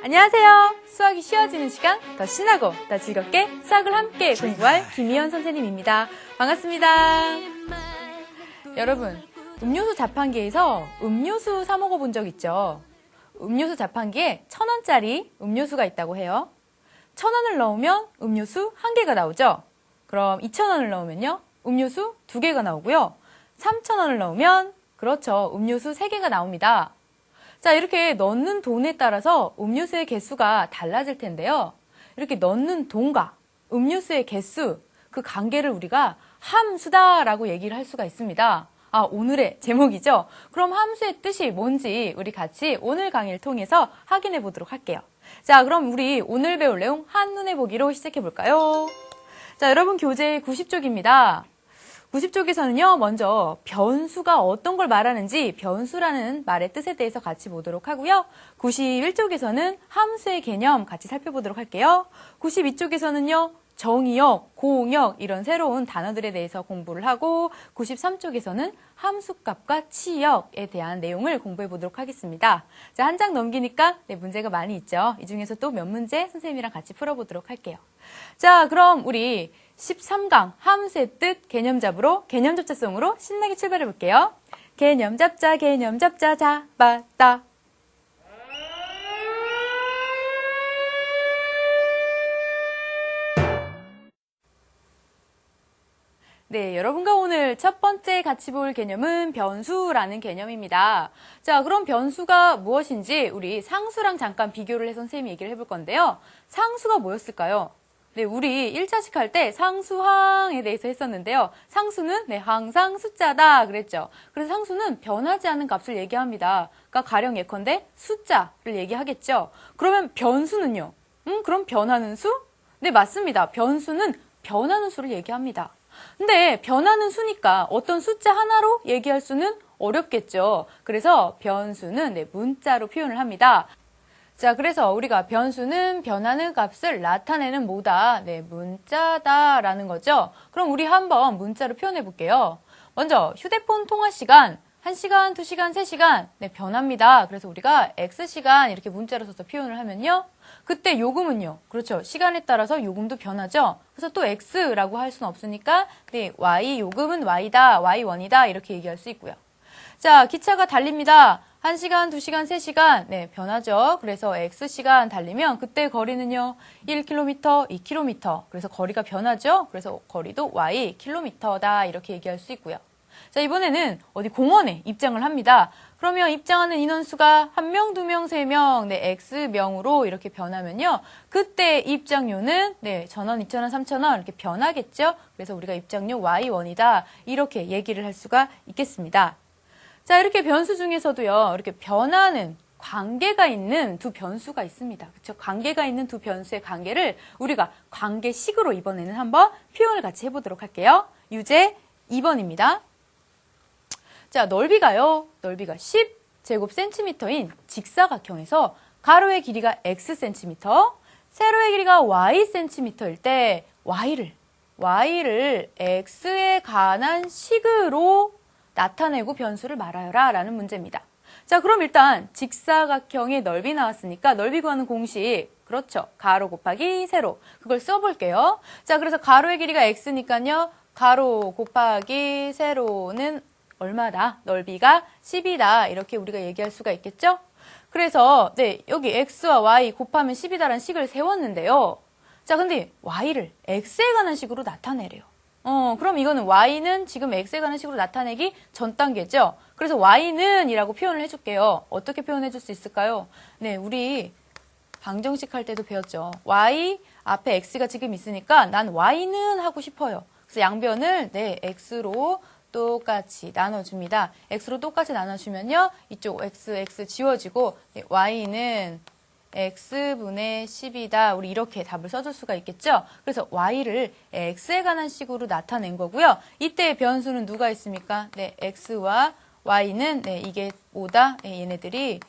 안녕하세요. 수학이 쉬워지는 시간, 더 신나고 더 즐겁게 수학을 함께 공부할 김희연 선생님입니다. 반갑습니다. 여러분, 음료수 자판기에서 음료수 사 먹어본 적 있죠? 음료수 자판기에 1,000원짜리 음료수가 있다고 해요. 1,000원을 넣으면 음료수 1개가 나오죠? 그럼 2,000원을 넣으면요? 음료수 2개가 나오고요. 3,000원을 넣으면 그렇죠. 음료수 3개가 나옵니다. 자, 이렇게 넣는 돈에 따라서 음료수의 개수가 달라질 텐데요. 이렇게 넣는 돈과 음료수의 개수, 그 관계를 우리가 함수다라고 얘기를 할 수가 있습니다. 아, 오늘의 제목이죠? 그럼 함수의 뜻이 뭔지 우리 같이 오늘 강의를 통해서 확인해 보도록 할게요. 자, 그럼 우리 오늘 배울 내용 한눈에 보기로 시작해 볼까요? 자, 여러분 교재 90쪽입니다. 90쪽에서는요, 먼저 변수가 어떤 걸 말하는지 변수라는 말의 뜻에 대해서 같이 보도록 하고요. 91쪽에서는 함수의 개념 같이 살펴보도록 할게요. 92쪽에서는요, 정의역, 공역 이런 새로운 단어들에 대해서 공부를 하고 93쪽에서는 함수값과 치역에 대한 내용을 공부해 보도록 하겠습니다. 자, 한 장 넘기니까 문제가 많이 있죠. 이 중에서 또 몇 문제 선생님이랑 같이 풀어보도록 할게요. 자, 그럼 우리 13강 함수의 뜻 개념 잡으로 개념 잡자송으로 신나게 출발해 볼게요. 개념 잡자 잡았다. 네, 여러분과 오늘 첫 번째 같이 볼 개념은 변수라는 개념입니다. 자, 그럼 변수가 무엇인지 우리 상수랑 잠깐 비교를 해서 선생님이 얘기를 해볼 건데요. 상수가 뭐였을까요? 네, 우리 1차식 할 때 상수항에 대해서 했었는데요. 상수는 항상 숫자다 그랬죠. 그래서 상수는 변하지 않는 값을 얘기합니다. 그러니까 가령 예컨대 숫자를 얘기하겠죠. 그러면 변수는요? 그럼 변하는 수? 네, 맞습니다. 변수는 변하는 수를 얘기합니다. 근데 변하는 수니까 어떤 숫자 하나로 얘기할 수는 어렵겠죠. 그래서 변수는 문자로 표현을 합니다. 자, 그래서 우리가 변수는 변하는 값을 나타내는 뭐다? 문자다라는 거죠. 그럼 우리 한번 문자로 표현해 볼게요. 먼저 휴대폰 통화 시간, 1시간, 2시간, 3시간 변합니다. 그래서 우리가 X시간 이렇게 문자로 써서 표현을 하면요. 그때 요금은요. 그렇죠. 시간에 따라서 요금도 변하죠. 그래서 또 X라고 할 수는 없으니까 Y 요금은 Y다, Y1이다 이렇게 얘기할 수 있고요. 자, 기차가 달립니다. 1시간, 2시간, 3시간 변하죠. 그래서 X시간 달리면 그때 거리는요. 1km, 2km. 그래서 거리가 변하죠. 그래서 거리도 Ykm다 이렇게 얘기할 수 있고요. 자, 이번에는 어디 공원에 입장을 합니다. 그러면 입장하는 인원수가 1명, 2명, 3명, X명으로 이렇게 변하면요. 그때 입장료는 1,000원, 2,000원, 3,000원 이렇게 변하겠죠. 그래서 우리가 입장료 Y1이다 이렇게 얘기를 할 수가 있겠습니다. 자, 이렇게 변수 중에서도요. 이렇게 변하는 관계가 있는 두 변수가 있습니다. 그렇죠? 관계가 있는 두 변수의 관계를 우리가 관계식으로 이번에는 한번 표현을 같이 해보도록 할게요. 유제 2번입니다. 자, 넓이가요. 넓이가 10제곱센티미터인 직사각형에서 가로의 길이가 X센티미터, 세로의 길이가 Y센티미터일 때 Y를 X에 관한 식으로 나타내고 변수를 말하여라 라는 문제입니다. 자, 그럼 일단 직사각형의 넓이 나왔으니까 넓이 구하는 공식, 그렇죠. 가로 곱하기 세로, 그걸 써볼게요. 자, 그래서 가로의 길이가 X니까요. 가로 곱하기 세로는 얼마다? 넓이가 10이다. 이렇게 우리가 얘기할 수가 있겠죠? 그래서 여기 X와 Y 곱하면 10이다라는 식을 세웠는데요. 자, 근데 Y를 X에 관한 식으로 나타내래요. 그럼 이거는 Y는 지금 X에 관한 식으로 나타내기 전 단계죠. 그래서 Y는 이라고 표현을 해줄게요. 어떻게 표현해 줄 수 있을까요? 네, 우리 방정식 할 때도 배웠죠. Y 앞에 X가 지금 있으니까 난 Y는 하고 싶어요. 그래서 양변을 X로 똑같이 나눠줍니다. X로 똑같이 나눠주면요. 이쪽 X 지워지고 Y는 X분의 10이다. 우리 이렇게 답을 써줄 수가 있겠죠? 그래서 Y를 X에 관한 식으로 나타낸 거고요. 이때 변수는 누가 있습니까? X와 Y는 이게 뭐다? 얘네들이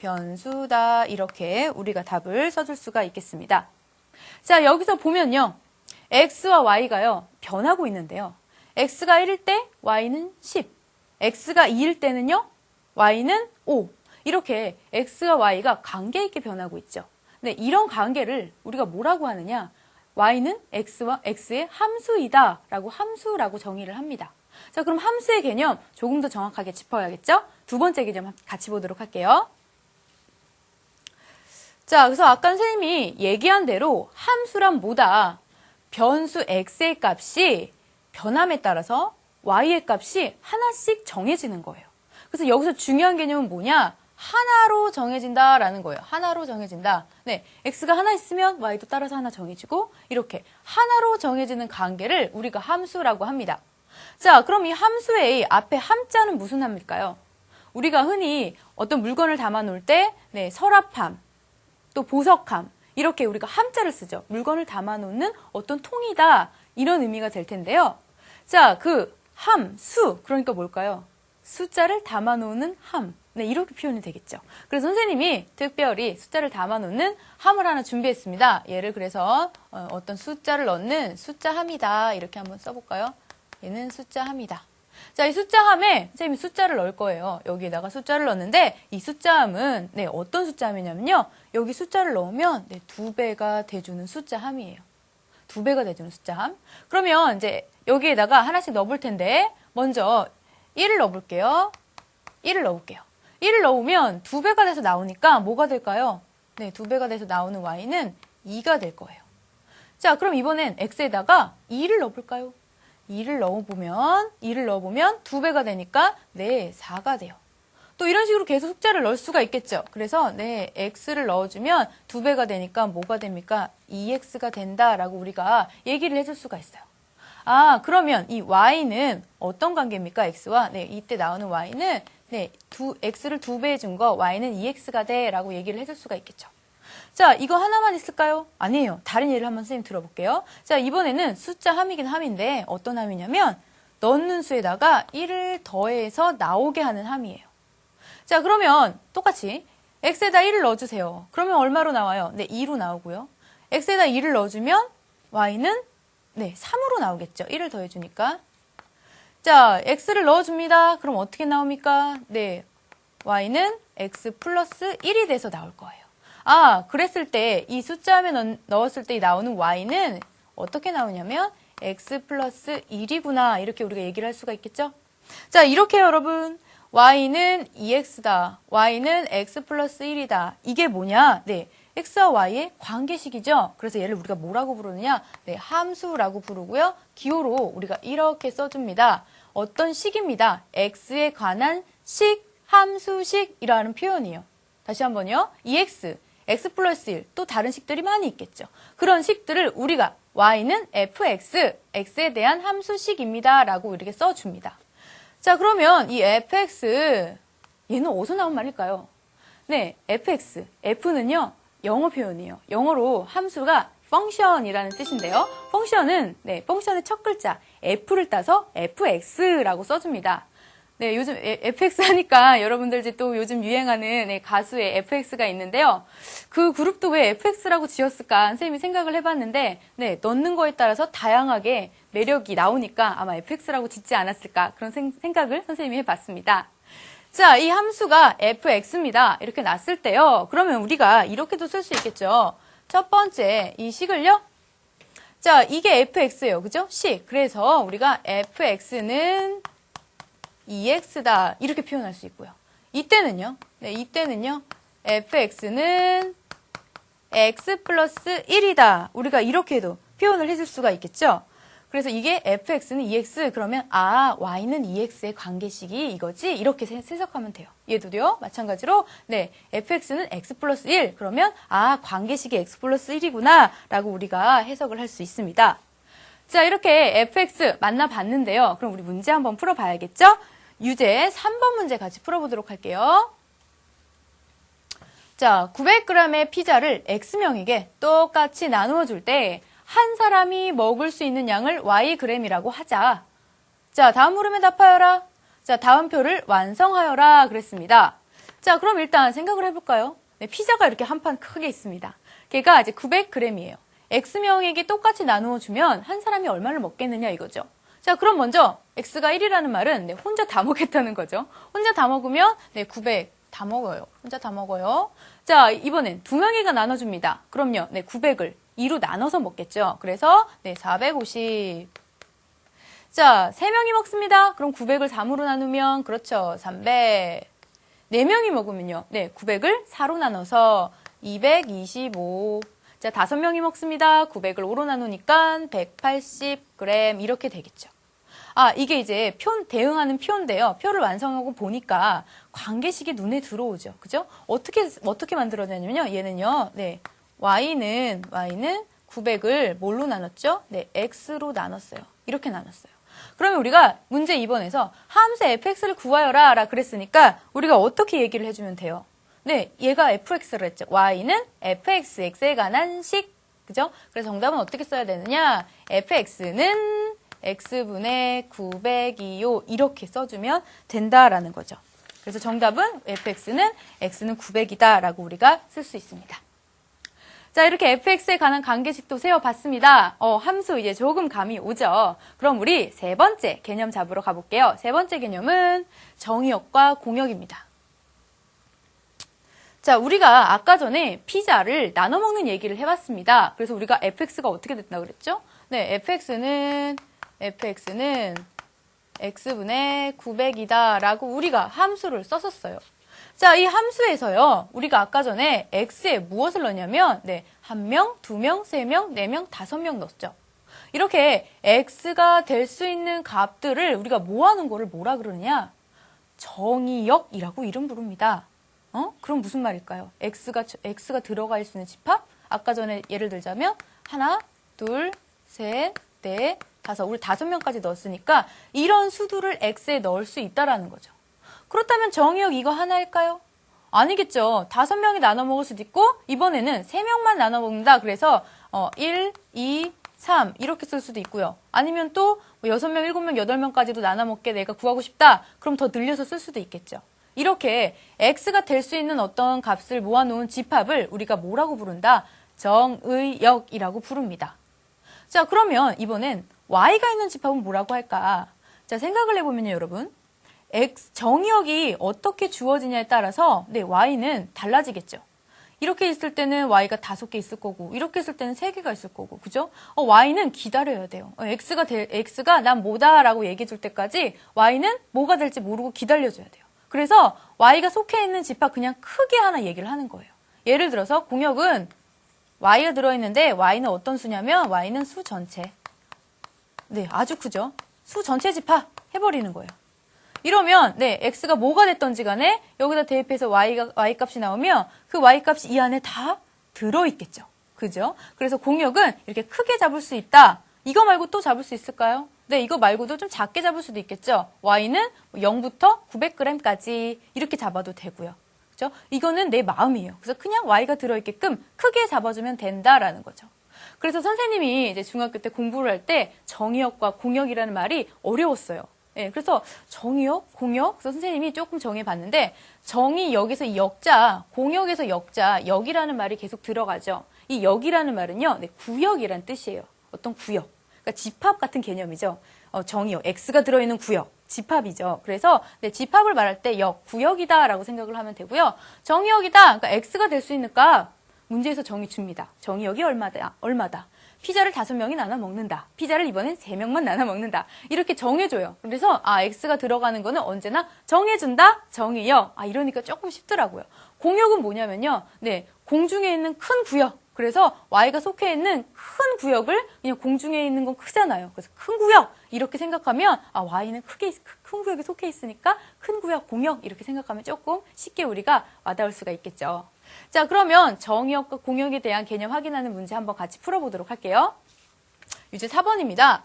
변수다. 이렇게 우리가 답을 써줄 수가 있겠습니다. 자, 여기서 보면요. X와 Y가요. 변하고 있는데요. X가 1일 때 Y는 10. X가 2일 때는요. Y는 5. 이렇게 x와 y가 관계 있게 변하고 있죠. 네, 이런 관계를 우리가 뭐라고 하느냐? y는 x와 x의 함수이다 라고 함수라고 정의를 합니다. 자, 그럼 함수의 개념 조금 더 정확하게 짚어야겠죠? 두 번째 개념 같이 보도록 할게요. 자, 그래서 아까 선생님이 얘기한 대로 함수란 뭐다? 변수 x의 값이 변함에 따라서 y의 값이 하나씩 정해지는 거예요. 그래서 여기서 중요한 개념은 뭐냐? 하나로 정해진다라는 거예요. 하나로 정해진다. 네, x가 하나 있으면 y도 따라서 하나 정해지고 이렇게 하나로 정해지는 관계를 우리가 함수라고 합니다. 자, 그럼 이 함수의 앞에 함자는 무슨 함일까요? 우리가 흔히 어떤 물건을 담아 놓을 때 네, 서랍함, 또 보석함 이렇게 우리가 함자를 쓰죠. 물건을 담아 놓는 어떤 통이다 이런 의미가 될 텐데요. 자, 그 함수 그러니까 뭘까요? 숫자를 담아 놓는 함. 네, 이렇게 표현이 되겠죠. 그래서 선생님이 특별히 숫자를 담아 놓는 함을 하나 준비했습니다. 얘를 그래서 어떤 숫자를 넣는 숫자함이다. 이렇게 한번 써볼까요? 얘는 숫자함이다. 자, 이 숫자함에 선생님이 숫자를 넣을 거예요. 여기에다가 숫자를 넣는데 이 숫자함은 네, 어떤 숫자함이냐면요. 여기 숫자를 넣으면 네, 2배가 돼주는 숫자함이에요. 2배가 돼주는 숫자함. 그러면 이제 여기에다가 하나씩 넣어볼 텐데 먼저 1을 넣어볼게요. 1을 넣을게요. 1을 넣으면 2배가 돼서 나오니까 뭐가 될까요? 네, 2배가 돼서 나오는 y는 2가 될 거예요. 자, 그럼 이번엔 x에다가 2를 넣어볼까요? 2를 넣어보면 2배가 되니까 네, 4가 돼요. 또 이런 식으로 계속 숫자를 넣을 수가 있겠죠. 그래서 네, x를 넣어주면 2배가 되니까 뭐가 됩니까? 2x가 된다라고 우리가 얘기를 해줄 수가 있어요. 아, 그러면 이 y는 어떤 관계입니까? x와 네, 이때 나오는 y는 네, x를 2배 준 거 y는 2x가 돼 라고 얘기를 해줄 수가 있겠죠. 자, 이거 하나만 있을까요? 아니에요. 다른 예를 한번 선생님 들어볼게요. 자, 이번에는 숫자 함이긴 함인데 어떤 함이냐면 넣는 수에다가 1을 더해서 나오게 하는 함이에요. 자, 그러면 똑같이 x에다 1을 넣어주세요. 그러면 얼마로 나와요? 네, 2로 나오고요. x에다 2를 넣어주면 y는 네, 3으로 나오겠죠. 1을 더해주니까. 자, x를 넣어줍니다. 그럼 어떻게 나옵니까? 네, y는 x 플러스 1이 돼서 나올 거예요. 아, 그랬을 때 이 숫자함에 넣었을 때 나오는 y는 어떻게 나오냐면 x 플러스 1이구나 이렇게 우리가 얘기를 할 수가 있겠죠? 자, 이렇게 여러분 y는 2x다. y는 x 플러스 1이다. 이게 뭐냐? 네, x와 y의 관계식이죠. 그래서 얘를 우리가 뭐라고 부르느냐? 네, 함수라고 부르고요. 기호로 우리가 이렇게 써줍니다. 어떤 식입니다. x에 관한 식, 함수식이라는 표현이에요. 다시 한번요. 2x, x 플러스 1, 또 다른 식들이 많이 있겠죠. 그런 식들을 우리가 y는 fx, x에 대한 함수식입니다. 라고 이렇게 써줍니다. 자, 그러면 이 fx, 얘는 어디서 나온 말일까요? 네, fx, f는요, 영어 표현이에요. 영어로 함수가 function이라는 뜻인데요. function은, 네, function의 첫 글자, f를 따서 fx라고 써줍니다. 네, 요즘 FX 하니까 여러분들 이제 또 요즘 유행하는 네, 가수의 FX가 있는데요. 그 그룹도 왜 FX라고 지었을까 선생님이 생각을 해봤는데 네, 넣는 거에 따라서 다양하게 매력이 나오니까 아마 FX라고 짓지 않았을까 그런 생각을 선생님이 해봤습니다. 자, 이 함수가 fx입니다. 이렇게 놨을 때요. 그러면 우리가 이렇게도 쓸 수 있겠죠. 첫 번째 이 식을요. 자, 이게 fx예요. 그죠? 식. 그래서 우리가 fx는 2x다 이렇게 표현할 수 있고요. 이때는요. 네, 이때는요. fx는 x 플러스 1이다. 우리가 이렇게도 표현을 해줄 수가 있겠죠. 그래서 이게 fx는 2x 그러면 아 y는 2x의 관계식이 이거지 이렇게 해석하면 돼요. 얘도요. 마찬가지로 네 fx는 x 플러스 1 그러면 아 관계식이 x 플러스 1이구나 라고 우리가 해석을 할 수 있습니다. 자, 이렇게 fx 만나봤는데요. 그럼 우리 문제 한번 풀어봐야겠죠? 유제 3번 문제 같이 풀어보도록 할게요. 자, 900g의 피자를 X명에게 똑같이 나누어 줄 때 한 사람이 먹을 수 있는 양을 Yg이라고 하자. 자, 다음 물음에 답하여라. 자, 다음 표를 완성하여라 그랬습니다. 자, 그럼 일단 생각을 해볼까요? 네, 피자가 이렇게 한 판 크게 있습니다. 걔가 이제 900g이에요. X명에게 똑같이 나누어 주면 한 사람이 얼마를 먹겠느냐 이거죠. 자, 그럼 먼저 X가 1이라는 말은 네, 혼자 다 먹겠다는 거죠. 혼자 다 먹으면 네, 900 다 먹어요. 혼자 다 먹어요. 자, 이번엔 두 명이가 나눠줍니다. 그럼요. 네, 900을 2로 나눠서 먹겠죠. 그래서 네, 450. 자, 3명이 먹습니다. 그럼 900을 3으로 나누면 그렇죠. 300. 4명이 먹으면요. 네, 900을 4로 나눠서 225. 자, 5명이 먹습니다. 900을 5로 나누니까 180g 이렇게 되겠죠. 아, 이게 이제 대응하는 표인데요. 표를 완성하고 보니까 관계식이 눈에 들어오죠. 그죠? 어떻게 만들어내냐면요. 얘는요. 네. Y는 900을 뭘로 나눴죠? 네. X로 나눴어요. 이렇게 나눴어요. 그러면 우리가 문제 2번에서 함수 fx를 구하여라 라 그랬으니까 우리가 어떻게 얘기를 해주면 돼요? 네, 얘가 fx를 했죠. y는 fx에 관한 식. 그죠? 그래서 정답은 어떻게 써야 되느냐? fx는 x분의 900이요. 이렇게 써주면 된다라는 거죠. 그래서 정답은 fx는 x는 900이다 라고 우리가 쓸 수 있습니다. 자, 이렇게 fx에 관한 관계식도 세워봤습니다. 함수 이제 조금 감이 오죠. 그럼 우리 세 번째 개념 잡으러 가볼게요. 세 번째 개념은 정의역과 공역입니다. 자, 우리가 아까 전에 피자를 나눠 먹는 얘기를 해봤습니다. 그래서 우리가 fx가 어떻게 됐다 그랬죠? 네, fx는 x분의 900이다 라고 우리가 함수를 썼었어요. 자, 이 함수에서요, 우리가 아까 전에 x에 무엇을 넣냐면, 네, 1명, 2명, 3명, 4명, 5명 넣었죠. 이렇게 x가 될 수 있는 값들을 우리가 모아놓은 거를 뭐라 그러느냐? 정의역이라고 이름 부릅니다. 그럼 무슨 말일까요? x가 들어갈 수 있는 집합? 아까 전에 예를 들자면, 하나, 둘, 셋, 넷, 다섯, 우리 5명까지 넣었으니까 이런 수들을 x에 넣을 수 있다라는 거죠. 그렇다면 정의역 이거 하나일까요? 아니겠죠. 5명이 나눠 먹을 수도 있고 이번에는 3명만 나눠 먹는다. 그래서 1, 2, 3 이렇게 쓸 수도 있고요. 아니면 또 6명, 7명, 8명까지도 나눠 먹게 내가 구하고 싶다. 그럼 더 늘려서 쓸 수도 있겠죠. 이렇게 x가 될 수 있는 어떤 값을 모아놓은 집합을 우리가 뭐라고 부른다? 정의역이라고 부릅니다. 자, 그러면 이번엔 y가 있는 집합은 뭐라고 할까? 자, 생각을 해보면요, 여러분. 정의역이 어떻게 주어지냐에 따라서 네, y는 달라지겠죠. 이렇게 있을 때는 y가 5개 있을 거고 이렇게 있을 때는 3개가 있을 거고 그죠? y는 기다려야 돼요. x가 난 뭐다라고 얘기해 줄 때까지 y는 뭐가 될지 모르고 기다려줘야 돼요. 그래서 y가 속해 있는 집합 그냥 크게 하나 얘기를 하는 거예요. 예를 들어서 공역은 y가 들어있는데 y는 어떤 수냐면 y는 수 전체. 네, 아주 크죠? 수 전체 집합 해버리는 거예요. 이러면 네, x가 뭐가 됐던지 간에 여기다 대입해서 y 값이 나오면 그 y 값이 이 안에 다 들어있겠죠. 그죠? 그래서 공역은 이렇게 크게 잡을 수 있다. 이거 말고 또 잡을 수 있을까요? 네, 이거 말고도 좀 작게 잡을 수도 있겠죠. y는 0부터 900g까지 이렇게 잡아도 되고요. 그죠? 이거는 내 마음이에요. 그래서 그냥 y가 들어있게끔 크게 잡아주면 된다라는 거죠. 그래서 선생님이 이제 중학교 때 공부를 할 때 정의역과 공역이라는 말이 어려웠어요. 네, 그래서 정의역, 공역, 그래서 선생님이 조금 정해봤는데 정의역에서 이 역자, 공역에서 역자, 역이라는 말이 계속 들어가죠. 이 역이라는 말은요, 네, 구역이란 뜻이에요. 어떤 구역, 그러니까 집합 같은 개념이죠. 정의역, x가 들어있는 구역, 집합이죠. 그래서 네, 집합을 말할 때 역, 구역이다라고 생각을 하면 되고요. 정의역이다, 그러니까 x가 될 수 있는 값 문제에서 정의 줍니다. 정의역이 얼마다. 피자를 5명이 나눠 먹는다. 피자를 이번엔 3명만 나눠 먹는다. 이렇게 정해줘요. 그래서 x가 들어가는 거는 언제나 정해준다. 정의역. 이러니까 조금 쉽더라고요. 공역은 뭐냐면요. 네, 공중에 있는 큰 구역. 그래서 y가 속해 있는 큰 구역을 그냥 공중에 있는 건 크잖아요. 그래서 큰 구역 이렇게 생각하면 y는 큰 구역에 속해 있으니까 큰 구역 공역 이렇게 생각하면 조금 쉽게 우리가 와닿을 수가 있겠죠. 자, 그러면 정의역과 공역에 대한 개념 확인하는 문제 한번 같이 풀어보도록 할게요. 유제 4번입니다.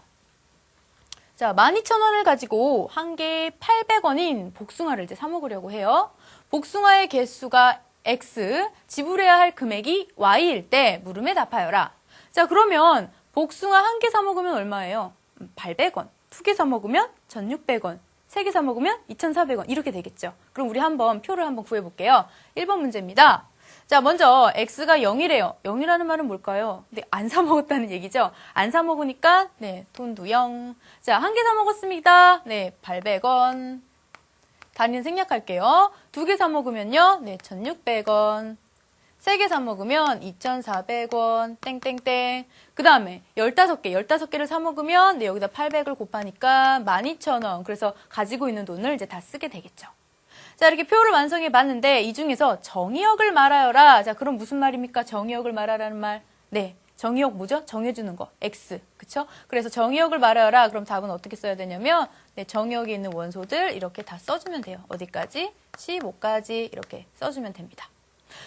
자, 12,000원을 가지고 한 개에 800원인 복숭아를 이제 사 먹으려고 해요. 복숭아의 개수가 X, 지불해야 할 금액이 Y일 때 물음에 답하여라. 자, 그러면 복숭아 한 개 사 먹으면 얼마예요? 800원. 2개 사 먹으면 1,600원. 3개 사 먹으면 2,400원. 이렇게 되겠죠. 그럼 우리 한번 표를 한번 구해볼게요. 1번 문제입니다. 자, 먼저 X가 0이래요. 0이라는 말은 뭘까요? 네, 안 사 먹었다는 얘기죠. 안 사 먹으니까 네, 돈도 0. 자, 한 개 사 먹었습니다. 네, 800원. 단위는 생략할게요. 2개 사 먹으면요. 네, 1,600원. 3개 사 먹으면 2,400원. 땡땡땡. 그 다음에 15개를 사 먹으면 네, 여기다 800을 곱하니까 12,000원. 그래서 가지고 있는 돈을 이제 다 쓰게 되겠죠. 자, 이렇게 표를 완성해 봤는데 이 중에서 정의역을 말하여라. 자, 그럼 무슨 말입니까? 정의역을 말하라는 말. 네. 정의역 뭐죠? 정해주는 거. X. 그쵸? 그래서 정의역을 말하여라. 그럼 답은 어떻게 써야 되냐면, 네, 정의역에 있는 원소들 이렇게 다 써주면 돼요. 어디까지? 15까지 이렇게 써주면 됩니다.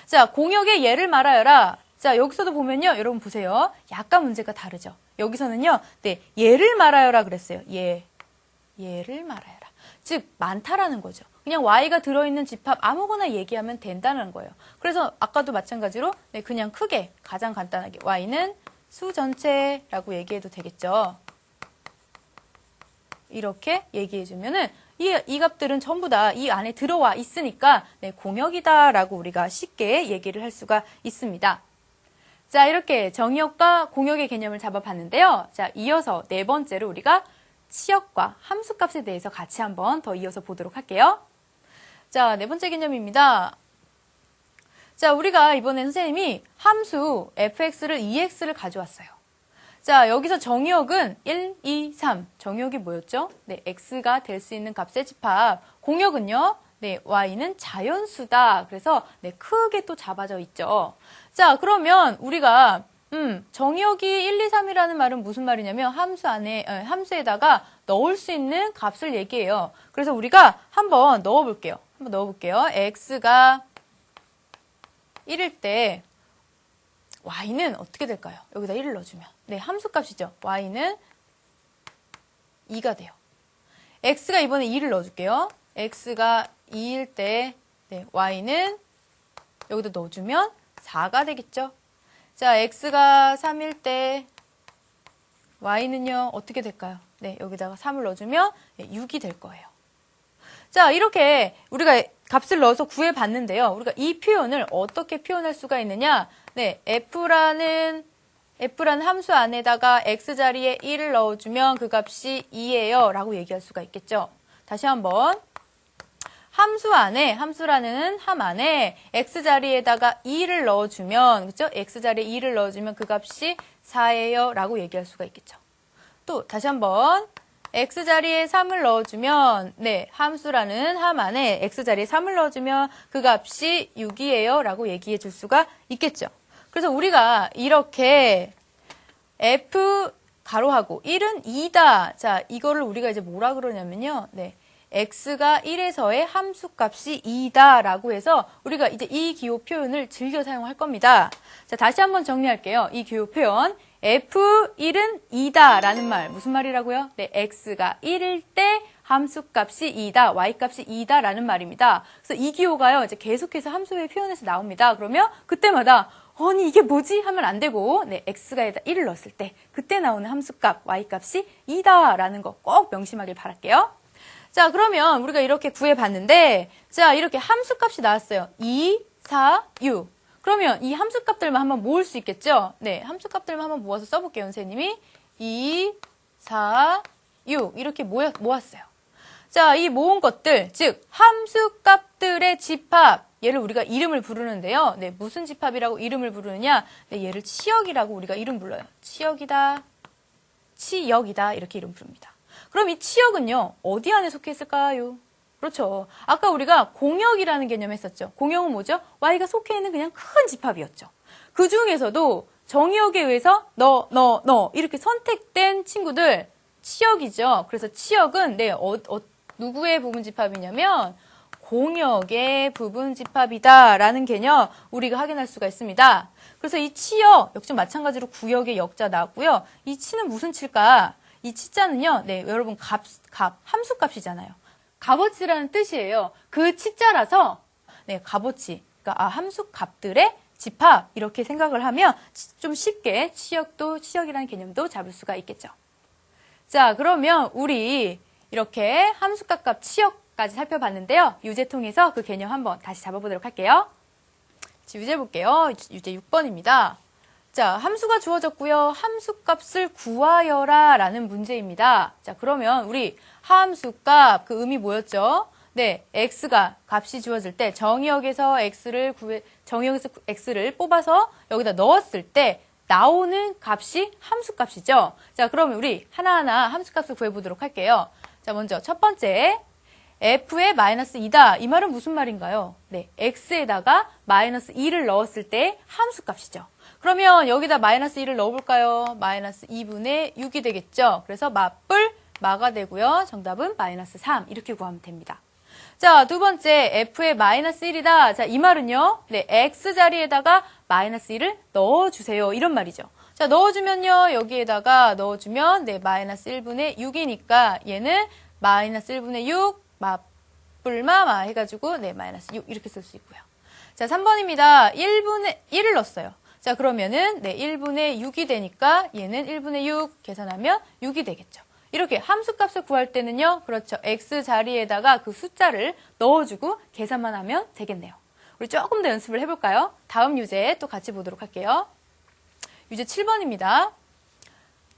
자, 공역의 예를 말하여라. 자, 여기서도 보면요. 여러분 보세요. 약간 문제가 다르죠? 여기서는요. 네, 예를 말하여라 그랬어요. 예를 말하여라. 즉, 많다라는 거죠. 그냥 y가 들어있는 집합 아무거나 얘기하면 된다는 거예요. 그래서 아까도 마찬가지로 네, 그냥 크게 가장 간단하게 y는 수 전체라고 얘기해도 되겠죠. 이렇게 얘기해주면은 이 값들은 전부 다 이 안에 들어와 있으니까 네, 공역이다라고 우리가 쉽게 얘기를 할 수가 있습니다. 자, 이렇게 정의역과 공역의 개념을 잡아봤는데요. 자, 이어서 네 번째로 우리가 치역과 함수값에 대해서 같이 한번 더 이어서 보도록 할게요. 자, 네 번째 개념입니다. 자, 우리가 이번에 선생님이 함수 fx를 2x를 가져왔어요. 자, 여기서 정의역은 1, 2, 3. 정의역이 뭐였죠? 네, x가 될 수 있는 값의 집합. 공역은요? 네, y는 자연수다. 그래서 네, 크게 또 잡아져 있죠. 자, 그러면 우리가 정의역이 1, 2, 3이라는 말은 무슨 말이냐면 함수에다가 넣을 수 있는 값을 얘기해요. 그래서 우리가 한번 넣어볼게요. x가 1일 때 y는 어떻게 될까요? 여기다 1을 넣어주면. 네, 함수값이죠. y는 2가 돼요. x가 이번에 2를 넣어줄게요. x가 2일 때 네, y는 여기다 넣어주면 4가 되겠죠. 자, x가 3일 때 y는요, 어떻게 될까요? 네, 여기다가 3을 넣어주면 6이 될 거예요. 자, 이렇게 우리가 값을 넣어서 구해봤는데요. 우리가 이 표현을 어떻게 표현할 수가 있느냐? 네, f라는 함수 안에다가 x 자리에 1을 넣어주면 그 값이 2예요. 라고 얘기할 수가 있겠죠. 다시 한번. 함수라는 함 안에 x 자리에다가 2를 넣어주면, 그죠? x 자리에 2를 넣어주면 그 값이 4예요. 라고 얘기할 수가 있겠죠. 또, 다시 한번. x 자리에 3을 넣어주면, 네, 함수라는 함 안에 x 자리에 3을 넣어주면 그 값이 6이에요. 라고 얘기해 줄 수가 있겠죠. 그래서 우리가 이렇게 f 가로하고 1은 2다. 자, 이거를 우리가 이제 뭐라 그러냐면요. 네. x가 1에서의 함수값이 2다 라고 해서 우리가 이제 이 기호 표현을 즐겨 사용할 겁니다. 자, 다시 한번 정리할게요. 이 기호 표현. f1은 2다 라는 말. 무슨 말이라고요? 네, x가 1일 때 함수값이 2다, y값이 2다 라는 말입니다. 그래서 이 기호가요, 이제 계속해서 함수의 표현에서 나옵니다. 그러면 그때마다 아니 이게 뭐지? 하면 안 되고 네, x가 1을 넣었을 때 그때 나오는 함수값, y값이 2다 라는 거 꼭 명심하길 바랄게요. 자, 그러면 우리가 이렇게 구해봤는데 자, 이렇게 함수값이 나왔어요. 2, 4, 6. 그러면 이 함수값들만 한번 모을 수 있겠죠? 네, 함수값들만 한번 모아서 써볼게요, 선생님이. 2, 4, 6 이렇게 모았어요. 자, 이 모은 것들, 즉 함수값들의 집합, 얘를 우리가 이름을 부르는데요. 네, 무슨 집합이라고 이름을 부르느냐? 네, 얘를 치역이라고 우리가 이름 불러요. 치역이다, 치역이다 이렇게 이름 부릅니다. 그럼 이 치역은요, 어디 안에 속해 있을까요? 그렇죠. 아까 우리가 공역이라는 개념 했었죠. 공역은 뭐죠? y가 속해 있는 그냥 큰 집합이었죠. 그 중에서도 정의역에 의해서 너 이렇게 선택된 친구들 치역이죠. 그래서 치역은 네, 누구의 부분 집합이냐면 공역의 부분 집합이다 라는 개념 우리가 확인할 수가 있습니다. 그래서 이 치역 역시 마찬가지로 구역의 역자 나왔고요. 이 치는 무슨 치일까? 이 치자는요. 네, 여러분 함수값이잖아요. 값어치라는 뜻이에요. 그 치자라서 네, 값어치, 그러니까 함수값들의 집합 이렇게 생각을 하면 좀 쉽게 치역이라는 개념도 잡을 수가 있겠죠. 자, 그러면 우리 이렇게 함수값 치역까지 살펴봤는데요. 유제 통해서 그 개념 한번 다시 잡아보도록 할게요. 유제 볼게요. 유제 6번입니다. 자, 함수가 주어졌고요. 함수값을 구하여라 라는 문제입니다. 자, 그러면 우리 함수값 그 의미 뭐였죠? 네, x가 값이 주어질 때 정의역에서 x를 뽑아서 여기다 넣었을 때 나오는 값이 함수값이죠. 자, 그러면 우리 하나하나 함수값을 구해보도록 할게요. 자, 먼저 첫 번째, f의 마이너스 2다. 이 말은 무슨 말인가요? 네, x에다가 마이너스 2를 넣었을 때 함수값이죠. 그러면 여기다 마이너스 2를 넣어볼까요? 마이너스 2분의 6이 되겠죠. 그래서 맞불 마가 되고요. 정답은 마이너스 3 이렇게 구하면 됩니다. 자, 두 번째, f의 마이너스 1이다. 자, 이 말은요, 네, x 자리에다가 마이너스 1을 넣어주세요. 이런 말이죠. 자, 넣어주면요, 여기에다가 넣어주면, 네, 마이너스 1분의 6이니까 얘는 마이너스 1분의 6, 맞불마 해가지고, 네, 마이너스 6 이렇게 쓸 수 있고요. 자, 3번입니다. 1분의 1을 넣었어요. 자, 그러면은, 네, 1분의 6이 되니까 얘는 1분의 6 계산하면 6이 되겠죠. 이렇게 함수값을 구할 때는요, 그렇죠. x 자리에다가 그 숫자를 넣어주고 계산만 하면 되겠네요. 우리 조금 더 연습을 해볼까요? 다음 유제 또 같이 보도록 할게요. 유제 7번입니다.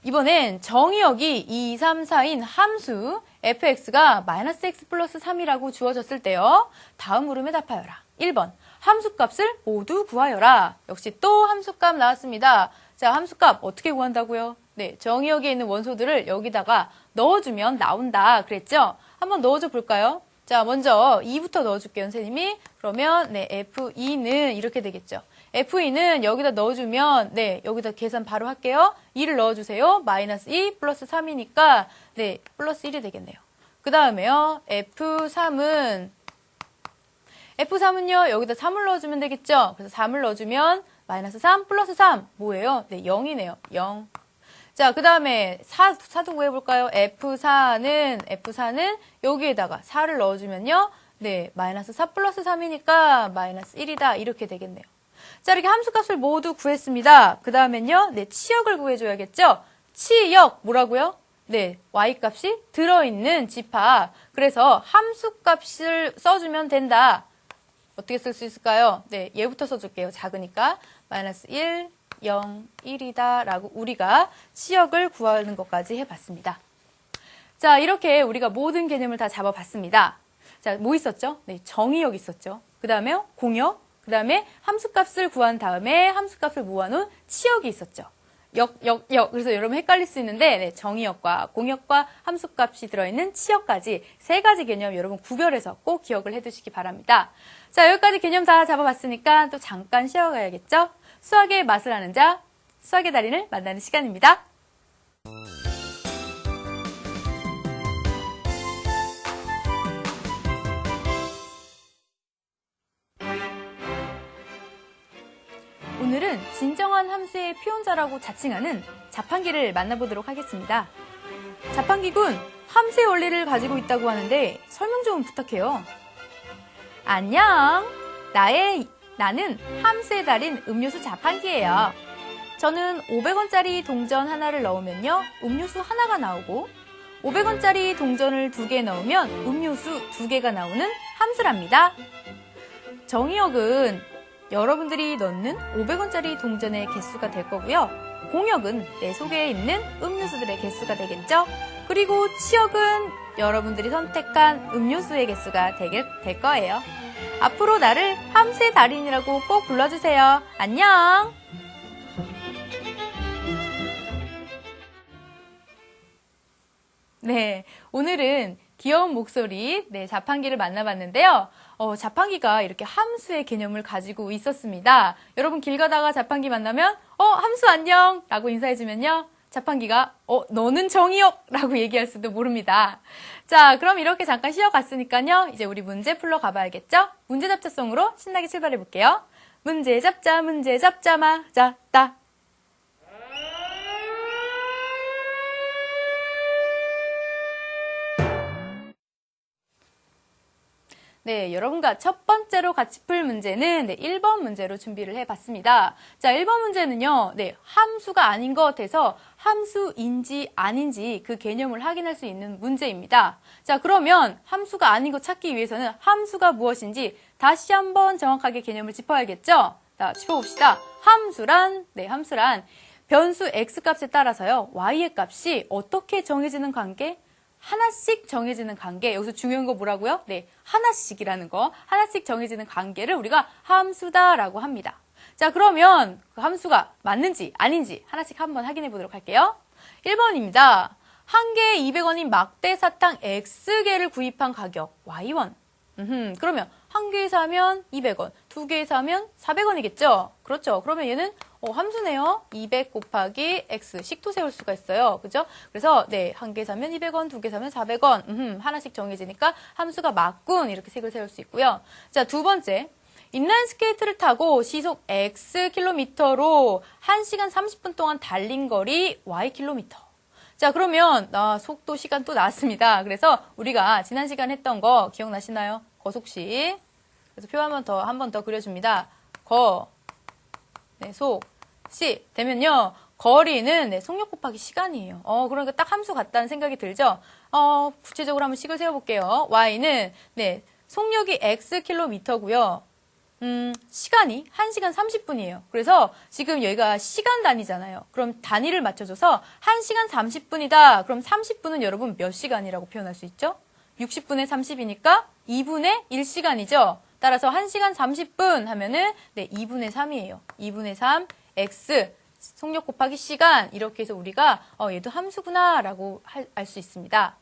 이번엔 정의역이 2, 3, 4인 함수 fx가 마이너스 x 플러스 3이라고 주어졌을 때요. 다음 물음에 답하여라. 1번, 함수값을 모두 구하여라. 역시 또 함수값 나왔습니다. 자, 함수값 어떻게 구한다고요? 네, 정의역에 있는 원소들을 여기다가 넣어주면 나온다 그랬죠? 한번 넣어줘 볼까요? 자, 먼저 2부터 넣어줄게요, 선생님이. 그러면 네, F2는 이렇게 되겠죠. F2는 여기다 넣어주면 네, 여기다 계산 바로 할게요. 2를 넣어주세요. 마이너스 2 플러스 3이니까 네, 플러스 1이 되겠네요. 그 다음에요, F3은요, 여기다 3을 넣어주면 되겠죠? 그래서 3을 넣어주면 마이너스 3 플러스 3 뭐예요? 네, 0이네요. 0. 자, 그 다음에 4도 구해볼까요? F4는 여기에다가 4를 넣어주면요. 네, 마이너스 4 플러스 3이니까 마이너스 1이다. 이렇게 되겠네요. 자, 이렇게 함수값을 모두 구했습니다. 그 다음엔요. 네, 치역을 구해줘야겠죠? 치역 뭐라고요? 네, y값이 들어있는 집합. 그래서 함수값을 써주면 된다. 어떻게 쓸 수 있을까요? 네, 얘부터 써줄게요. 작으니까. 마이너스 1, 0, 1이다 라고 우리가 치역을 구하는 것까지 해봤습니다. 자, 이렇게 우리가 모든 개념을 다 잡아봤습니다. 자, 뭐 있었죠? 네, 정의역 있었죠. 그 다음에 공역, 그 다음에 함수값을 구한 다음에 함수값을 모아놓은 치역이 있었죠. 역. 그래서 여러분 헷갈릴 수 있는데 네, 정의역과 공역과 함수값이 들어있는 치역까지 세 가지 개념 여러분 구별해서 꼭 기억을 해두시기 바랍니다. 자, 여기까지 개념 다 잡아봤으니까 또 잠깐 쉬어가야겠죠? 수학의 맛을 아는 자, 수학의 달인을 만나는 시간입니다. 오늘은 진정한 함수의 표현자라고 자칭하는 자판기를 만나보도록 하겠습니다. 자판기군, 함수의 원리를 가지고 있다고 하는데 설명 좀 부탁해요. 안녕! 나는 함수의 달인 음료수 자판기예요. 저는 500원짜리 동전 하나를 넣으면요, 음료수 하나가 나오고 500원짜리 동전을 2개 넣으면 음료수 2개가 나오는 함수랍니다. 정의역은 여러분들이 넣는 500원짜리 동전의 개수가 될 거고요. 공역은 내 속에 있는 음료수들의 개수가 되겠죠. 그리고 치역은 여러분들이 선택한 음료수의 개수가 될 거예요. 앞으로 나를 함수의 달인이라고 꼭 불러주세요. 안녕! 네, 오늘은 귀여운 목소리, 네, 자판기를 만나봤는데요. 자판기가 이렇게 함수의 개념을 가지고 있었습니다. 여러분 길 가다가 자판기 만나면 함수 안녕! 라고 인사해주면요. 자판기가 너는 정의역! 라고 얘기할 수도 모릅니다. 자, 그럼 이렇게 잠깐 쉬어갔으니까요. 이제 우리 문제 풀러 가봐야겠죠? 문제 잡자송으로 신나게 출발해볼게요. 문제 잡자 마자 네, 여러분과 첫 번째로 같이 풀 문제는 1번 문제로 준비를 해봤습니다. 자, 1번 문제는요, 네, 함수가 아닌 것 같아서 함수인지 아닌지 그 개념을 확인할 수 있는 문제입니다. 자, 그러면 함수가 아닌 거 찾기 위해서는 함수가 무엇인지 다시 한번 정확하게 개념을 짚어야겠죠? 자, 짚어봅시다. 함수란 변수 x값에 따라서요, y의 값이 어떻게 정해지는 관계? 하나씩 정해지는 관계, 여기서 중요한 거 뭐라고요? 네, 하나씩이라는 거, 하나씩 정해지는 관계를 우리가 함수다라고 합니다. 자, 그러면 그 함수가 맞는지 아닌지 하나씩 한번 확인해 보도록 할게요. 1번입니다. 한 개에 200원인 막대 사탕 X개를 구입한 가격 Y원. 그러면 한 개 사면 200원, 두 개 사면 400원이겠죠? 그렇죠. 그러면 얘는 함수네요. 200 곱하기 X씩도 세울 수가 있어요. 그죠? 그래서 네, 한 개 사면 200원, 두 개 사면 400원. 하나씩 정해지니까 함수가 맞군. 이렇게 색을 세울 수 있고요. 자, 두 번째. 인라인 스케이트를 타고 시속 X 킬로미터로 1시간 30분 동안 달린 거리 Y 킬로미터. 자, 그러면 속도 시간 또 나왔습니다. 그래서 우리가 지난 시간 했던 거 기억나시나요? 거속시. 그래서 표 한 번 더 그려줍니다. 네, 속, 시 되면요. 거리는 네, 속력 곱하기 시간이에요. 그러니까 딱 함수 같다는 생각이 들죠? 구체적으로 한번 식을 세워볼게요. Y는 네, 속력이 X 킬로미터고요. 시간이 1시간 30분이에요. 그래서 지금 여기가 시간 단위잖아요. 그럼 단위를 맞춰줘서 1시간 30분이다. 그럼 30분은 여러분 몇 시간이라고 표현할 수 있죠? 60분의 30이니까 2분의 1시간이죠. 따라서 1시간 30분 하면은 네, 2분의 3이에요. 2분의 3 x 속력 곱하기 시간 이렇게 해서 우리가 얘도 함수구나 라고 알 수 있습니다.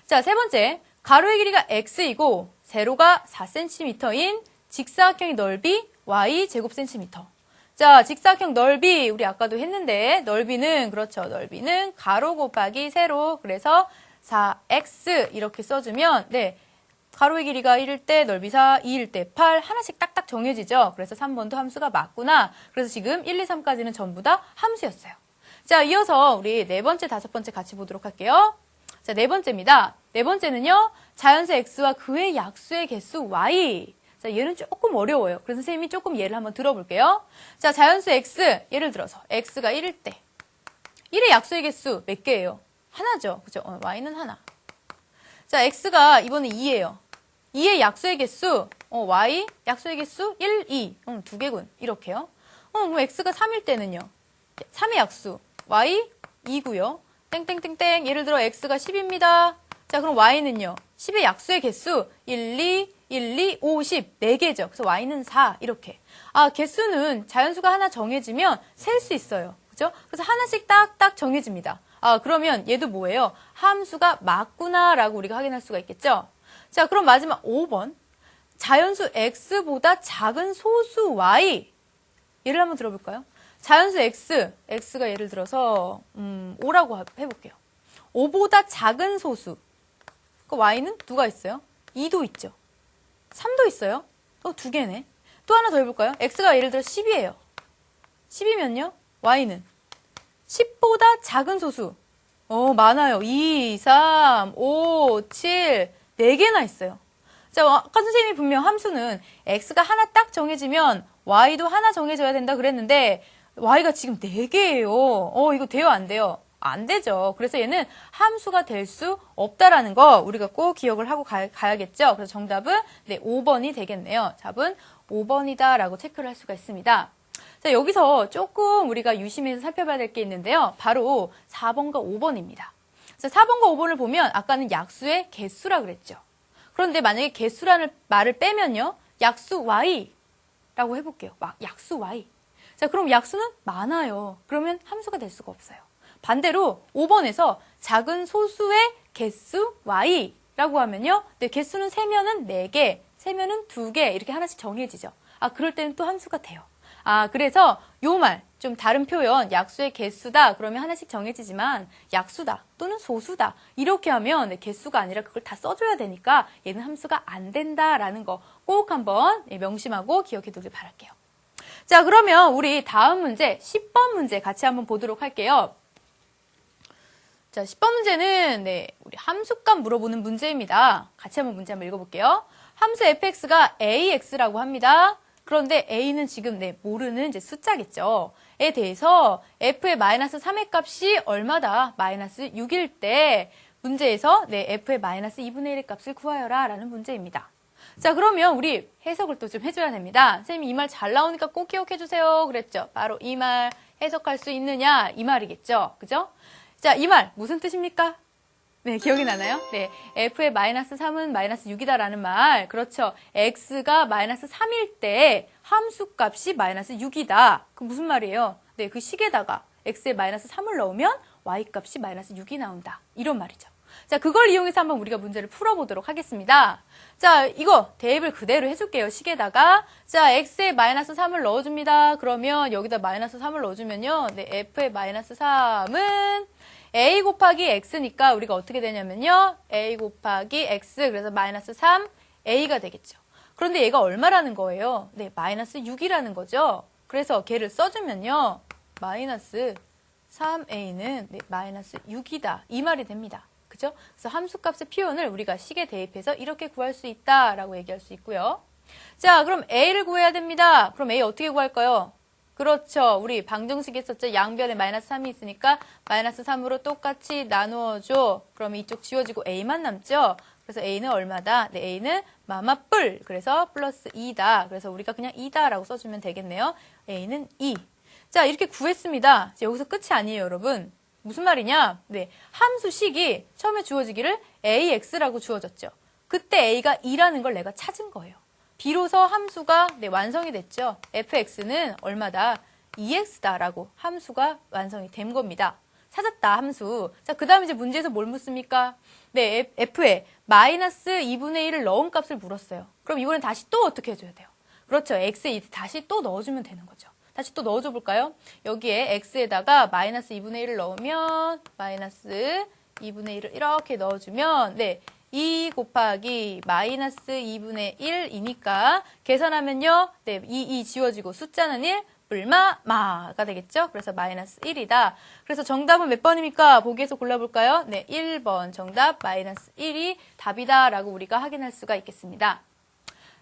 자, 세 번째. 가로의 길이가 x이고 세로가 4cm인 직사각형의 넓이 y 제곱센티미터. 자, 직사각형 넓이 우리 아까도 했는데 넓이는 그렇죠. 넓이는 가로 곱하기 세로. 그래서 4x 이렇게 써주면 네, 가로의 길이가 1일 때 넓이 4, 2일 때 8 하나씩 딱딱 정해지죠. 그래서 3번도 함수가 맞구나. 그래서 지금 1, 2, 3까지는 전부 다 함수였어요. 자, 이어서 우리 네 번째, 다섯 번째 같이 보도록 할게요. 자, 네 번째입니다. 네 번째는요. 자연수 x와 그의 약수의 개수 y. 자, 얘는 조금 어려워요. 그래서 선생님이 조금 예를 한번 들어볼게요. 자, 자연수 x, 예를 들어서 x가 1일 때 1의 약수의 개수 몇 개예요? 하나죠. 그죠? y는 하나. 자, x가 이번에 2예요. 2의 약수의 개수, y 약수의 개수 1, 2. 두 개군. 이렇게요. 그럼 x가 3일 때는요. 3의 약수, y 2고요. 땡땡땡땡. 예를 들어 x가 10입니다. 자, 그럼 y는요. 10의 약수의 개수 1, 2, 1, 2, 5, 10. 4개죠. 그래서 y는 4. 이렇게. 개수는 자연수가 하나 정해지면 셀 수 있어요. 그죠? 그래서 하나씩 딱딱 정해집니다. 그러면 얘도 뭐예요? 함수가 맞구나라고 우리가 확인할 수가 있겠죠? 자, 그럼 마지막 5번. 자연수 x보다 작은 소수 y. 예를 한번 들어볼까요? 자연수 x가 예를 들어서 5라고 해볼게요. 5보다 작은 소수. 그 y는 누가 있어요? 2도 있죠. 3도 있어요. 두 개네. 또 하나 더 해볼까요? x가 예를 들어 10이에요. 10이면요. y는 10보다 작은 소수. 많아요. 2, 3, 5, 7, 4개나 있어요. 자, 아까 선생님이 분명 함수는 x가 하나 딱 정해지면 y도 하나 정해져야 된다 그랬는데 y가 지금 4개예요. 이거 돼요, 안 돼요? 안 되죠. 그래서 얘는 함수가 될 수 없다라는 거 우리가 꼭 기억을 하고 가야겠죠. 그래서 정답은 네, 5번이 되겠네요. 답은 5번이다라고 체크를 할 수가 있습니다. 자, 여기서 조금 우리가 유심해서 살펴봐야 될 게 있는데요. 바로 4번과 5번입니다. 자, 4번과 5번을 보면 아까는 약수의 개수라 그랬죠. 그런데 만약에 개수라는 말을 빼면요. 약수 y라고 해볼게요. 약수 y. 자, 그럼 약수는 많아요. 그러면 함수가 될 수가 없어요. 반대로 5번에서 작은 소수의 개수 y라고 하면요. 네, 개수는 세면은 4개, 세면은 2개 이렇게 하나씩 정해지죠. 그럴 때는 또 함수가 돼요. 그래서 요 말, 좀 다른 표현, 약수의 개수다 그러면 하나씩 정해지지만 약수다 또는 소수다 이렇게 하면 네, 개수가 아니라 그걸 다 써줘야 되니까 얘는 함수가 안 된다라는 거 꼭 한번 명심하고 기억해 두길 바랄게요. 자, 그러면 우리 다음 문제 10번 문제 같이 한번 보도록 할게요. 자, 10번 문제는 네, 우리 함수값 물어보는 문제입니다. 같이 한번 문제 한번 읽어볼게요. 함수 fx가 ax라고 합니다. 그런데 a는 지금 네, 모르는 이제 숫자겠죠. 에 대해서 f의 마이너스 3의 값이 얼마다? 마이너스 6일 때 문제에서 네, f의 마이너스 2분의 1의 값을 구하여라 라는 문제입니다. 자, 그러면 우리 해석을 또 좀 해줘야 됩니다. 선생님 이 말 잘 나오니까 꼭 기억해 주세요 그랬죠. 바로 이 말 해석할 수 있느냐 이 말이겠죠. 그죠? 자, 이 말 무슨 뜻입니까? 네, 기억이 나나요? 네, f의 마이너스 3은 마이너스 6이다라는 말. 그렇죠. x가 마이너스 3일 때 함수값이 마이너스 6이다. 그 무슨 말이에요? 네, 그 식에다가 x에 마이너스 3을 넣으면 y값이 마이너스 6이 나온다. 이런 말이죠. 자, 그걸 이용해서 한번 우리가 문제를 풀어보도록 하겠습니다. 자, 이거 대입을 그대로 해줄게요. 식에다가. 자, x에 마이너스 3을 넣어줍니다. 그러면 여기다 마이너스 3을 넣어주면요. 네, f의 마이너스 3은 a 곱하기 x니까 우리가 어떻게 되냐면요. a 곱하기 x, 그래서 마이너스 3a가 되겠죠. 그런데 얘가 얼마라는 거예요? 네, 마이너스 6이라는 거죠. 그래서 걔를 써주면요. 마이너스 3a는 네, 마이너스 6이다. 이 말이 됩니다. 그죠? 그래서 함수값의 표현을 우리가 식에 대입해서 이렇게 구할 수 있다라고 얘기할 수 있고요. 자, 그럼 a를 구해야 됩니다. 그럼 a 어떻게 구할까요? 그렇죠. 우리 방정식 했었죠. 양변에 마이너스 3이 있으니까 마이너스 3으로 똑같이 나누어줘. 그러면 이쪽 지워지고 a만 남죠. 그래서 a는 얼마다? 네, a는 마마뿔. 그래서 플러스 2다. 그래서 우리가 그냥 2다라고 써주면 되겠네요. a는 2. 자, 이렇게 구했습니다. 여기서 끝이 아니에요, 여러분. 무슨 말이냐? 네, 함수식이 처음에 주어지기를 ax라고 주어졌죠. 그때 a가 2라는 걸 내가 찾은 거예요. 비로소 함수가 네, 완성이 됐죠. fx는 얼마다? 2x다라고 함수가 완성이 된 겁니다. 찾았다, 함수. 자, 그 다음에 이제 문제에서 뭘 묻습니까? 네, f에 마이너스 2분의 1을 넣은 값을 물었어요. 그럼 이번엔 다시 또 어떻게 해줘야 돼요? 그렇죠. x에 다시 또 넣어주면 되는 거죠. 다시 또 넣어줘 볼까요? 여기에 x에다가 마이너스 2분의 1을 넣으면 마이너스 2분의 1을 이렇게 넣어주면 네, 2 곱하기 마이너스 2분의 1이니까 계산하면요. 네, 2 지워지고 숫자는 1, 마가 되겠죠? 그래서 마이너스 1이다. 그래서 정답은 몇 번입니까? 보기에서 골라볼까요? 네, 1번 정답 마이너스 1이 답이다 라고 우리가 확인할 수가 있겠습니다.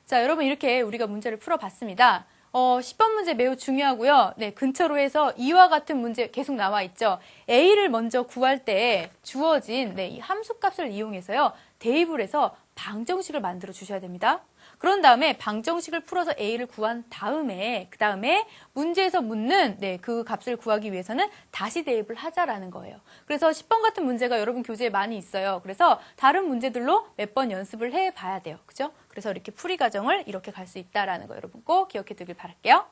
자, 여러분 이렇게 우리가 문제를 풀어봤습니다. 10번 문제 매우 중요하고요. 네, 근처로 해서 이와 같은 문제 계속 나와 있죠. A를 먼저 구할 때 주어진 네, 이 함수값을 이용해서요. 대입을 해서 방정식을 만들어 주셔야 됩니다. 그런 다음에 방정식을 풀어서 A를 구한 다음에 그 다음에 문제에서 묻는 네, 그 값을 구하기 위해서는 다시 대입을 하자라는 거예요. 그래서 10번 같은 문제가 여러분 교재에 많이 있어요. 그래서 다른 문제들로 몇 번 연습을 해봐야 돼요. 그죠? 그래서 이렇게 풀이 과정을 이렇게 갈 수 있다라는 거 여러분 꼭 기억해 두길 바랄게요.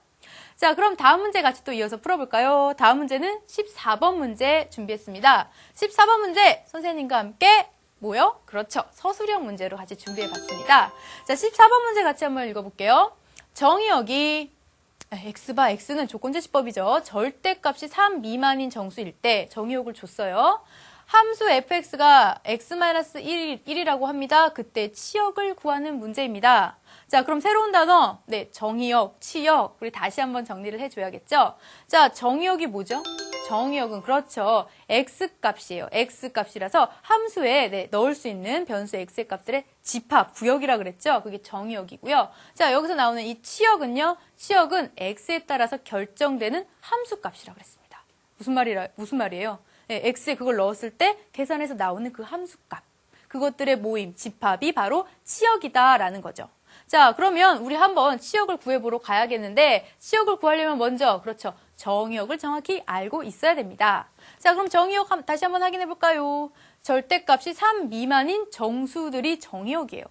자, 그럼 다음 문제 같이 또 이어서 풀어볼까요? 다음 문제는 14번 문제 준비했습니다. 14번 문제 선생님과 함께 뭐요? 그렇죠. 서술형 문제로 같이 준비해봤습니다. 자, 14번 문제 같이 한번 읽어볼게요. 정의역이 x바 x는 조건제시법이죠. 절대값이 3 미만인 정수일 때 정의역을 줬어요. 함수 fx가 x-1이라고 합니다. 그때 치역을 구하는 문제입니다. 자, 그럼 새로운 단어, 네, 정의역, 치역, 우리 다시 한번 정리를 해줘야겠죠? 자, 정의역이 뭐죠? 정의역은 그렇죠. x값이에요. x값이라서 함수에 네, 넣을 수 있는 변수 x의 값들의 집합, 구역이라 그랬죠? 그게 정의역이고요. 자, 여기서 나오는 이 치역은요, 치역은 x에 따라서 결정되는 함수값이라 그랬습니다. 무슨 말이에요? 네, x에 그걸 넣었을 때 계산해서 나오는 그 함수값. 그것들의 모임, 집합이 바로 치역이다라는 거죠. 자, 그러면 우리 한번 치역을 구해보러 가야겠는데 치역을 구하려면 먼저 그렇죠. 정의역을 정확히 알고 있어야 됩니다. 자, 그럼 정의역 다시 한번 확인해 볼까요? 절대값이 3 미만인 정수들이 정의역이에요.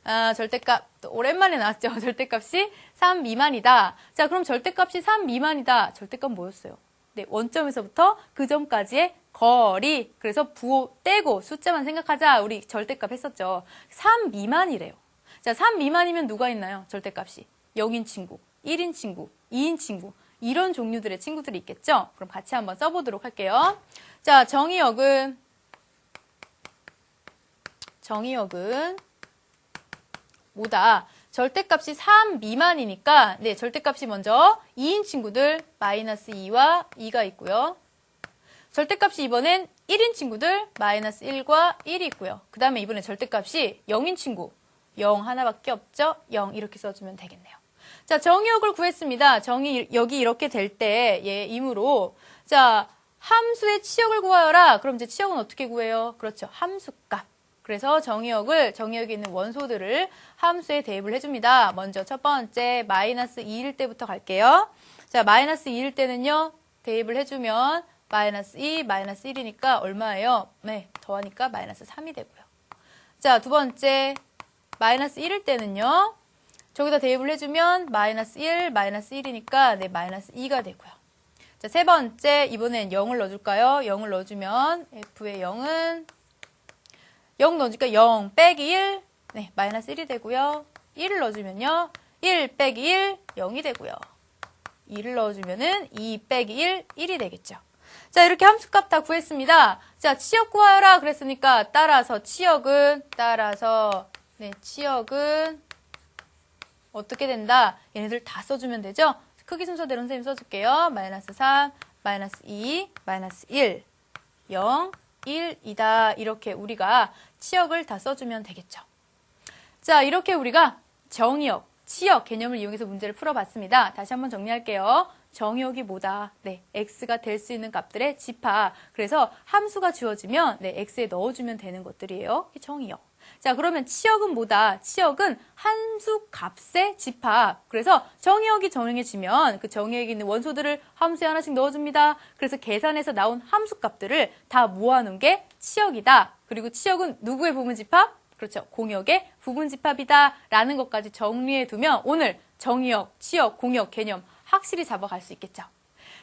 아, 절대값 오랜만에 나왔죠. 절대값이 3 미만이다. 자, 그럼 절대값이 3 미만이다. 절대값 뭐였어요? 네, 원점에서부터 그 점까지의 거리. 그래서 부호 떼고 숫자만 생각하자. 우리 절대값 했었죠. 3 미만이래요. 자, 3 미만이면 누가 있나요? 절대값이. 0인 친구, 1인 친구, 2인 친구. 이런 종류들의 친구들이 있겠죠? 그럼 같이 한번 써보도록 할게요. 자, 정의역은 뭐다? 절대값이 3 미만이니까 네, 절대값이 먼저 2인 친구들 마이너스 2와 2가 있고요. 절대값이 이번엔 1인 친구들 마이너스 1과 1이 있고요. 그 다음에 이번에 절대값이 0인 친구 0 하나밖에 없죠? 0 이렇게 써주면 되겠네요. 자, 정의역을 구했습니다. 정의역이 이렇게 될 때 얘 임으로 자, 함수의 치역을 구하여라. 그럼 이제 치역은 어떻게 구해요? 그렇죠. 함수값. 그래서 정의역에 있는 원소들을 함수에 대입을 해줍니다. 먼저 첫 번째 마이너스 2일 때부터 갈게요. 자, 마이너스 2일 때는요. 대입을 해주면 마이너스 2, 마이너스 1이니까 얼마예요? 네, 더하니까 마이너스 3이 되고요. 자, 두 번째, 마이너스 1일 때는요. 저기다 대입을 해주면 마이너스 1, 마이너스 1이니까 네, 마이너스 2가 되고요. 자, 세 번째, 이번엔 0을 넣어줄까요? 0을 넣어주면 f의 0은 0 넣어주니까 0 빼기 1, 네, 마이너스 1이 되고요. 1을 넣어주면요. 1 빼기 1, 0이 되고요. 2를 넣어주면은 2 빼기 1, 1이 되겠죠. 자, 이렇게 함수값 다 구했습니다. 자, 치역 구하라 그랬으니까 따라서 치역은 어떻게 된다? 얘네들 다 써주면 되죠? 크기 순서대로 선생님 써줄게요. 마이너스 3, 마이너스 2, 마이너스 1, 0, 1이다. 이렇게 우리가 치역을 다 써주면 되겠죠. 자, 이렇게 우리가 정의역, 치역 개념을 이용해서 문제를 풀어봤습니다. 다시 한번 정리할게요. 정의역이 뭐다? 네, x가 될 수 있는 값들의 집합. 그래서 함수가 주어지면 네, x에 넣어주면 되는 것들이에요. 이게 정의역. 자, 그러면 치역은 뭐다? 치역은 함수 값의 집합. 그래서 정의역이 정해지면 그 정의역에 있는 원소들을 함수에 하나씩 넣어줍니다. 그래서 계산해서 나온 함수 값들을 다 모아놓은 게 치역이다. 그리고 치역은 누구의 부분집합? 그렇죠. 공역의 부분집합이다. 라는 것까지 정리해두면 오늘 정의역, 치역, 공역 개념 확실히 잡아갈 수 있겠죠.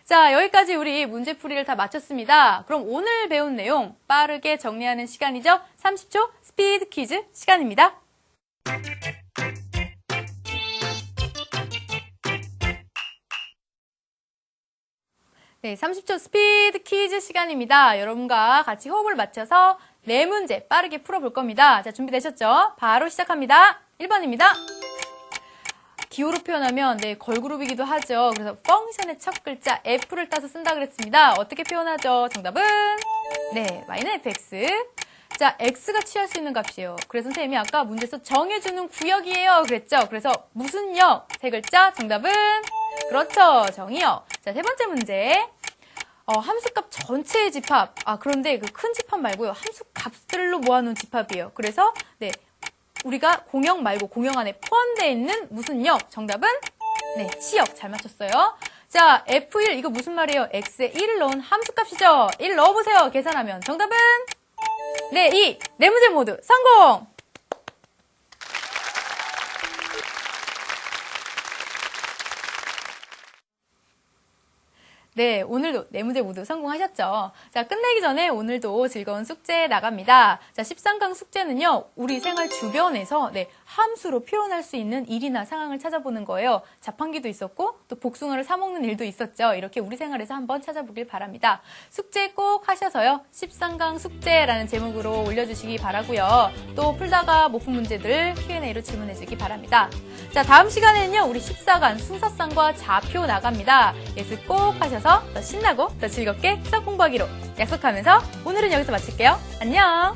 자, 여기까지 우리 문제풀이를 다 마쳤습니다. 그럼 오늘 배운 내용 빠르게 정리하는 시간이죠. 30초 스피드 퀴즈 시간입니다. 네, 30초 스피드 퀴즈 시간입니다. 여러분과 같이 호흡을 맞춰서 4문제 빠르게 풀어볼 겁니다. 자, 준비되셨죠? 바로 시작합니다. 1번입니다. 기호로 표현하면 네, 걸그룹이기도 하죠. 그래서 펑션의 첫 글자 F를 따서 쓴다 그랬습니다. 어떻게 표현하죠? 정답은 네, 마이너 fx. 자, x가 취할 수 있는 값이에요. 그래서 선생님이 아까 문제에서 정해주는 구역이에요 그랬죠. 그래서 무슨 역? 세 글자 정답은 그렇죠, 정의역. 자, 세 번째 문제. 함수값 전체의 집합. 그런데 그 큰 집합 말고요. 함수값들로 모아놓은 집합이에요. 그래서 네, 우리가 공역 말고 공역 안에 포함되어 있는 무슨 역? 정답은 네, 치역. 잘 맞췄어요. 자, F1 이거 무슨 말이에요? X에 1을 넣은 함수값이죠. 1 넣어보세요. 계산하면 정답은 네, 2. 네 문제 모두 성공! 네, 오늘도 네 문제 모두 성공하셨죠? 자, 끝내기 전에 오늘도 즐거운 숙제 나갑니다. 자, 13강 숙제는요, 우리 생활 주변에서 네, 함수로 표현할 수 있는 일이나 상황을 찾아보는 거예요. 자판기도 있었고, 또 복숭아를 사먹는 일도 있었죠. 이렇게 우리 생활에서 한번 찾아보길 바랍니다. 숙제 꼭 하셔서요, 13강 숙제라는 제목으로 올려주시기 바라고요. 또 풀다가 못 푼 문제들 Q&A로 질문해주기 바랍니다. 자, 다음 시간에는요, 우리 14강 순서쌍과 좌표 나갑니다. 예습 꼭 하셔서 더 신나고 더 즐겁게 수학 공부하기로 약속하면서 오늘은 여기서 마칠게요. 안녕!